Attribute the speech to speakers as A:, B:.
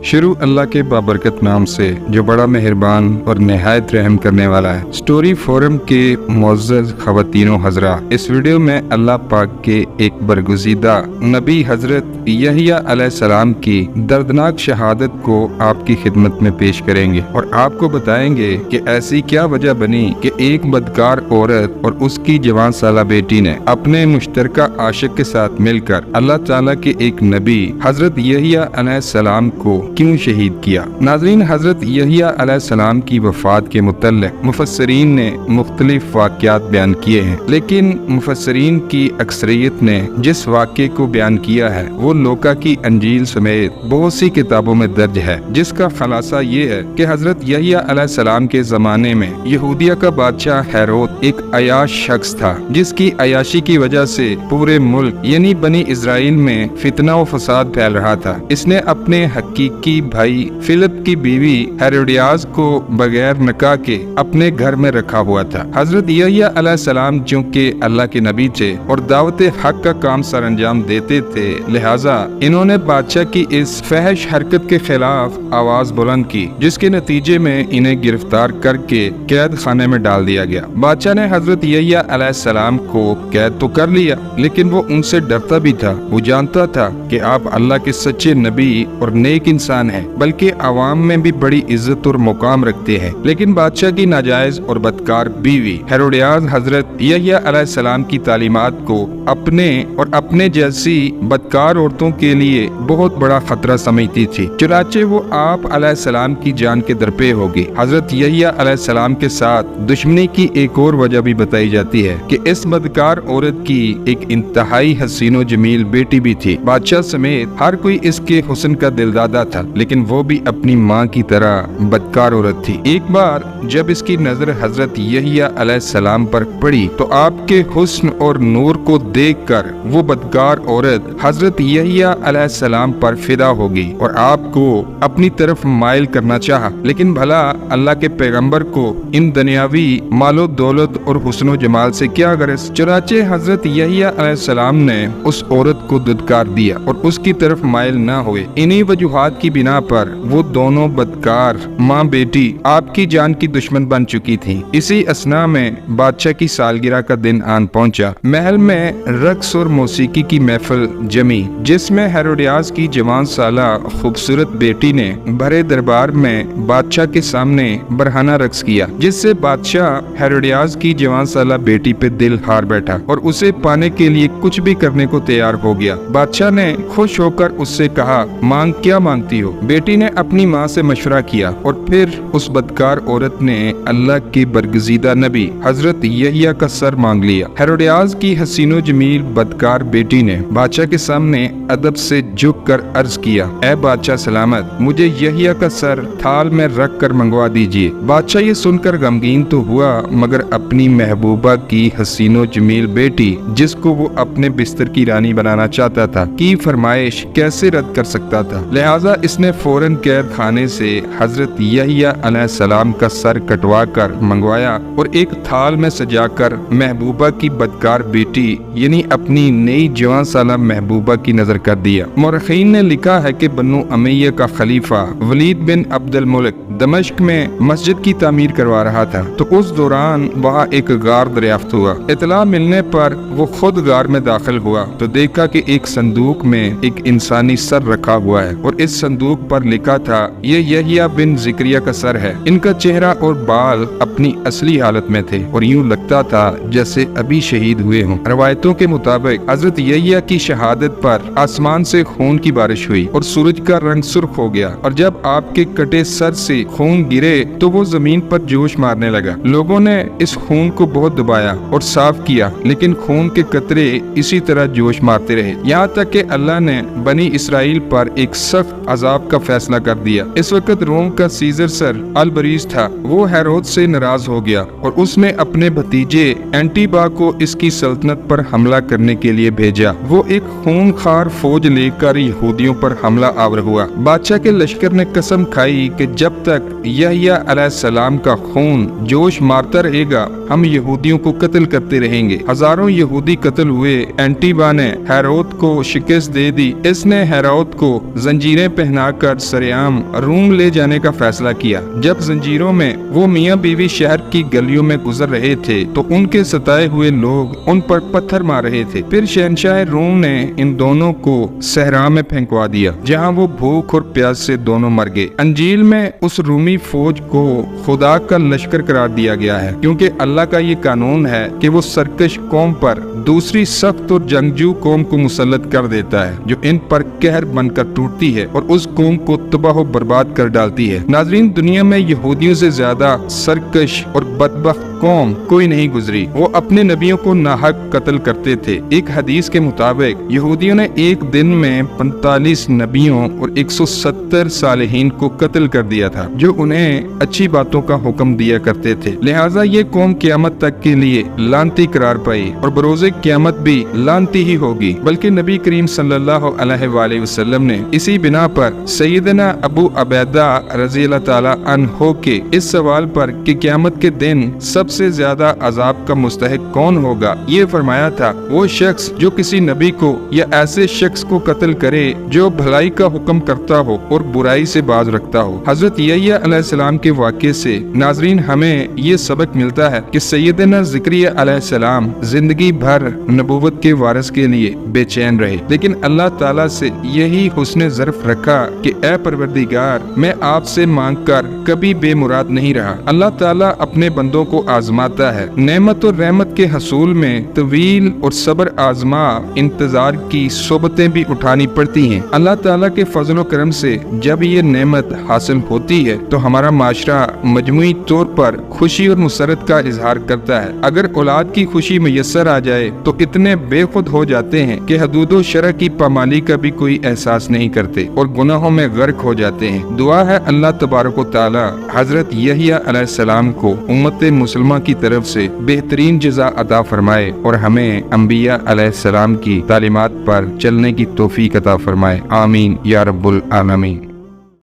A: शुरू अल्लाह के बाबरकत नाम से जो बड़ा मेहरबान और निहायत रहम करने वाला है। स्टोरी फोरम के मुअज़्ज़ज़ ख़वातीनो हज़रा, इस वीडियो में अल्लाह पाक के एक बरगुज़ीदा नबी हज़रत यहिया अलैहिस्सलाम की दर्दनाक शहादत को आपकी खिदमत में पेश करेंगे और आपको बताएंगे कि ऐसी क्या वजह बनी कि एक बदकार औरत और उसकी जवान साला बेटी ने अपने मुश्तरका आशिक के साथ मिलकर अल्लाह ताला के एक नबी हज़रत यहिया अलैहिस्सलाम को क्यों शहीद किया। नाज़रीन, हज़रत यहिया अलैहिस्सलाम की वफ़ात के मुतल्लिक़ मुफस्सिरीन ने मुख्तलिफ वाक़यात बयान किए हैं, लेकिन मुफस्सिरीन की अक्सरियत ने जिस वाक़े को बयान किया है वो लूका की अंजील समेत बहुत सी किताबों में दर्ज है, जिसका खुलासा ये है कि हज़रत यहिया अलैहिस्सलाम के ज़माने में यहूदिया का बादशाह हेरोद एक अयाश शख्स था, जिसकी अयाशी की वजह से पूरे मुल्क यानी बनी इज़राइल में फितना व फसाद फैल रहा था। इसने अपने हकीकी भाई फिलिप की बीवी हेरोदियास को बगैर निकाह के अपने घर में रखा हुआ था। हजरत यहिया अलैहिस्सलाम चूँकि अल्लाह के नबी थे और दावत हक का काम सर अंजाम देते थे, लिहाजा इन्होंने बादशाह की इस फहश हरकत के खिलाफ आवाज बुलंद की, जिसके नतीजे में इन्हें गिरफ्तार करके कैद खाने में डाल दिया गया। बादशाह ने हजरत यहिया अलैहिस्सलाम को कैद तो कर लिया, लेकिन वो उनसे डरता भी था। वो जानता था कि आप अल्लाह के सच्चे नबी और नेक इंसान है, बल्कि आवाम में भी बड़ी इज्जत और मुकाम रखते हैं। लेकिन बादशाह की नाजायज और बदकार बीवी हेरोदियास हजरत यहिया अलैहिस्सलाम की तालीमात को अपने और अपने जैसी बदकार औरतों के लिए बहुत बड़ा खतरा समझती थी। चुनाचे वो आप अलैहिस्सलाम की जान के दरपे हो गई। हजरत यहिया अलैहिस्सलाम के साथ दुश्मनी की एक और वजह भी बताई जाती है कि इस बदकार औरत की एक इंतहाई हसीनो जमील बेटी भी थी। बादशाह समेत हर कोई इसके हुस्न का दिलदादा था, लेकिन वो भी अपनी माँ की तरह बदकार औरत थी। एक बार जब इसकी नजर हजरत यहिया अलैहिस्सलाम पर पड़ी तो आपके हुस्न और नूर को देखकर वो बदकार औरत हजरत यहिया अलैहिस्सलाम पर फिदा हो गई और आपको अपनी तरफ माइल करना चाहा। लेकिन भला अल्लाह के पैगंबर को इन दुनियावी मालो दौलत और हुस्नो जमाल से क्या गरज। चुनाचे हजरत यहिया अलैहिस्सलाम ने उस औरत को दुदकार दिया और उसकी तरफ माइल न हुए। इन्हीं वजूहात की बिना पर वो दोनों बदकार माँ बेटी आपकी जान की दुश्मन बन चुकी थी। इसी असना में बादशाह की सालगिरह का दिन आन पहुंचा। महल में रक्स और मौसीकी की महफिल जमी, जिसमें हेरोदियास की जवान साला खूबसूरत बेटी ने भरे दरबार में बादशाह के सामने बरहाना रक्स किया, जिससे बादशाह हेरोदियास की जवान साला बेटी पे दिल हार बैठा और उसे पाने के लिए कुछ भी करने को तैयार हो गया। बादशाह ने खुश होकर उससे कहा, मांग क्या मांगती हो। बेटी ने अपनी माँ से मशवरा किया और फिर उस बदकार औरत ने अल्लाह के बरगुज़ीदा नबी हजरत यहिया का सर मांग लिया। हेरोदियास की हसीनो जमील बदकार बेटी ने बादशाह के सामने अदब से झुक कर अर्ज किया, ऐ बादशाह सलामत, मुझे यहिया का सर थाल में रख कर मंगवा दीजिए। बादशाह ये सुनकर गमगीन तो हुआ, मगर अपनी महबूबा की हसीनो जमील बेटी, जिसको वो अपने बिस्तर की रानी बनाना चाहता था, की फरमाइश कैसे रद्द कर सकता था। लिहाजा इसने फौरन कैद खाने से हजरत यहिया अलैहिस्सलाम का सर कटवा कर मंगवाया और एक थाल में सजाकर महबूबा की बदकार बेटी यानी अपनी नई जवान साला महबूबा की नजर कर दिया। मुर्रखीन ने लिखा है कि बन्नू उमैया का खलीफा वलीद बिन अब्दुल मुल्क दमिश्क में मस्जिद की तामीर करवा रहा था, तो उस दौरान वहाँ एक गार दरियाफ्त हुआ। इतला मिलने पर वो खुद गार में दाखिल हुआ तो देखा कि एक संदूक में एक इंसानी सर रखा हुआ है और इस संदूक पर लिखा था, ये यहिया बिन जिक्रिया का सर है। इनका चेहरा और बाल अपनी असली हालत में थे और यूं लगता था जैसे अभी शहीद हुए हों। रवायतों के मुताबिक हजरत यहिया की शहादत पर आसमान से खून की बारिश हुई और सूरज का रंग सुर्ख हो गया और जब आपके कटे सर से खून गिरे तो वो जमीन पर जोश मारने लगा। लोगों ने इस खून को बहुत दबाया और साफ किया, लेकिन खून के कतरे इसी तरह जोश मारते रहे, यहाँ तक कि अल्लाह ने बनी इसराइल पर एक सख्त अजाब का फैसला कर दिया। इस वक्त रोम का सीजर सर अलबरीज था, वो हेरोद से नाराज हो गया और उसने अपने भतीजे एंटीबा को इसकी सल्तनत पर हमला करने के लिए भेजा। वो एक खूनखार फौज लेकर यहूदियों पर हमला आवर हुआ। बादशाह के लश्कर ने कसम खाई कि जब तक यहिया अलैहिस्सलाम का खून जोश मारता रहेगा हम यहूदियों को कत्ल करते रहेंगे। हजारों यहूदी कत्ल हुए। एंटीबा ने हेरोद को शिकस्त दे दी। इसने हेरोद को जंजीरें पहना पहना कर सरेआम रूम ले जाने का फैसला किया। जब जंजीरों में वो मियाँ बीवी शहर की गलियों में गुजर रहे थे तो उनके सताए हुए लोग उन पर पत्थर मार रहे थे। फिर शहंशाह रूम ने इन दोनों को सहरा में फेंकवा दिया, जहाँ वो भूख और प्यास से दोनों मर गए। अंजील में उस रूमी फौज को खुदा का लश्कर करार दिया गया है, क्योंकि अल्लाह का ये कानून है कि वो सरकश कौम पर दूसरी सख्त और जंगजू कौम को मुसल्लत कर देता है, जो इन पर कहर बनकर टूटती है और उस कौम को तबाह और बर्बाद कर डालती है। नाज़रीन, दुनिया में यहूदियों से ज्यादा सरकश और बदबख्त कौम कोई नहीं गुजरी। वो अपने नबियों को नाहक कत्ल करते थे। एक हदीस के मुताबिक यहूदियों ने एक दिन में 45 नबियों और 170 सालेहीन को कत्ल कर दिया था, जो उन्हें अच्छी बातों का हुक्म दिया करते थे। लिहाजा ये कौम क़यामत तक के लिए लानती करार पाई और बरोज़े क़यामत भी लानती ही होगी। बल्कि नबी करीम सल्लल्लाहु अलैहि वसल्लम ने इसी बिना पर सैयदना अबू अबैदा रज़ी अल्लाह ताला अन्हो के इस सवाल पर कि क़यामत के दिन सबसे ज्यादा अजाब का मुस्तहिक कौन होगा, ये फरमाया था, वो शख्स जो किसी नबी को या ऐसे शख्स को कत्ल करे जो भलाई का हुक्म करता हो और बुराई से बाज रखता हो। हजरत यहया अलैहिस्सलाम के वाक़े से नाजरीन हमें ये सबक मिलता है कि सैयदना ज़करिया अलैहिस्सलाम जिंदगी भर नबूवत के वारिस के लिए बेचैन रहे, लेकिन अल्लाह ताला से यही हुस्न ज़र्फ रखा कि ऐ परवरदिगार, मैं आपसे मांग कर कभी बेमुराद नहीं रहा। अल्लाह ताला अपने बंदों को आजमाता है। नेमत और रहमत के हसूल में तवील और सब्र आजमा इंतजार की सोबतें भी उठानी पड़ती हैं। अल्लाह ताला के फजल व करम से जब ये नेमत हासिल होती है तो हमारा माशरा मजमुई तौर पर खुशी और मुसरत का इजहार करता है। अगर औलाद की खुशी मैसर आ जाए तो इतने बेखुद हो जाते हैं कि हदूद शरअ की पामाली का भी कोई एहसास नहीं करते और गुनाहों में गर्क हो जाते हैं। दुआ है अल्लाह तबारक व तआला हजरत यहया अलैहिस्सलाम को उम्मत मुसलमान की तरफ से बेहतरीन जज़ा अता फरमाए और हमें अंबिया अलैहिस्सलाम की तालीमात पर चलने की तौफीक अता फरमाए। आमीन या रब्बुल आलमीन।